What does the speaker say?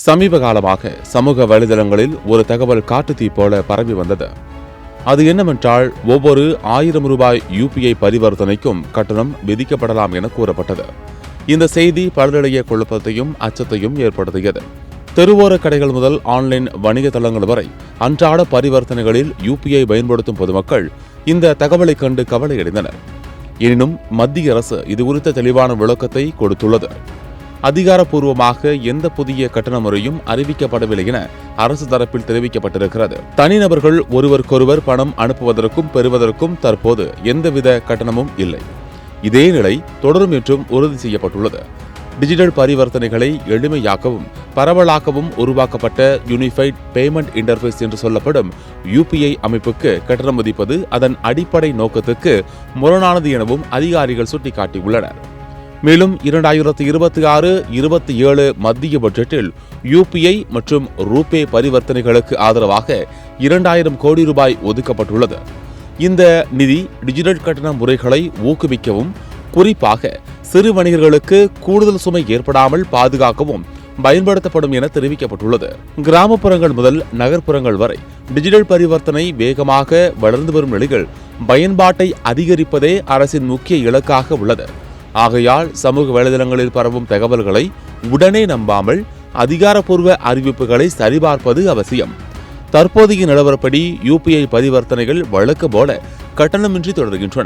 சமீப காலமாக சமூக வலைதளங்களில் ஒரு தகவல் காட்டுத்தீ போல பரவி வந்தது. அது என்னவென்றால், ஒவ்வொரு 1000 ரூபாய் UPI பரிவர்த்தனைக்கும் கட்டணம் விதிக்கப்படலாம் என கூறப்பட்டது. இந்த செய்தி பலரிடையே குழப்பத்தையும் அச்சத்தையும் ஏற்படுத்தியது. தெருவோர கடைகள் முதல் ஆன்லைன் வணிக தளங்கள் வரை அன்றாட பரிவர்த்தனைகளில் UPI பயன்படுத்தும் பொதுமக்கள் இந்த தகவலை கண்டு கவலையடைந்தனர். எனினும் மத்திய அரசு இதுகுறித்த தெளிவான விளக்கத்தை கொடுத்துள்ளது. அதிகாரப்பூர்வமாக எந்த புதிய கட்டண முறையும் அறிவிக்கப்படவில்லை என அரசு தரப்பில் தெரிவிக்கப்பட்டிருக்கிறது. தனிநபர்கள் ஒருவருக்கொருவர் பணம் அனுப்புவதற்கும் பெறுவதற்கும் தற்போது எந்தவித கட்டணமும் இல்லை. இதே நிலை தொடரும் என்றும் உறுதி செய்யப்பட்டுள்ளது. டிஜிட்டல் பரிவர்த்தனைகளை எளிமையாக்கவும் பரவலாக்கவும் உருவாக்கப்பட்ட யூனிஃபைட் பேமெண்ட் இன்டர்ஃபேஸ் என்று சொல்லப்படும் UPI அமைப்புக்கு கட்டணம் விதிப்பது அதன் அடிப்படை நோக்கத்துக்கு முரணானது எனவும் அதிகாரிகள் சுட்டிக்காட்டியுள்ளனர். மேலும் 2026-27 மத்திய பட்ஜெட்டில் UPI மற்றும் ரூபே பரிவர்த்தனைகளுக்கு ஆதரவாக 2000 கோடி ரூபாய் ஒதுக்கப்பட்டுள்ளது. இந்த நிதி டிஜிட்டல் கட்டண முறைகளை ஊக்குவிக்கவும், குறிப்பாக சிறு வணிகர்களுக்கு கூடுதல் சுமை ஏற்படாமல் பாதுகாக்கவும் பயன்படுத்தப்படும் என தெரிவிக்கப்பட்டுள்ளது. கிராமப்புறங்கள் முதல் நகர்ப்புறங்கள் வரை டிஜிட்டல் பரிவர்த்தனை வேகமாக வளர்ந்து வரும் நிலையில் பயன்பாட்டை அதிகரிப்பதே அரசின் முக்கிய இலக்காக உள்ளது. ஆகையால் சமூக வலைதளங்களில் பரவும் தகவல்களை உடனே நம்பாமல் அதிகாரப்பூர்வ அறிவிப்புகளை சரிபார்ப்பது அவசியம். தற்போதைய நிலவரப்படி UPI பரிவர்த்தனைகள் வழக்கம் போல கட்டணமின்றி தொடர்கின்றன.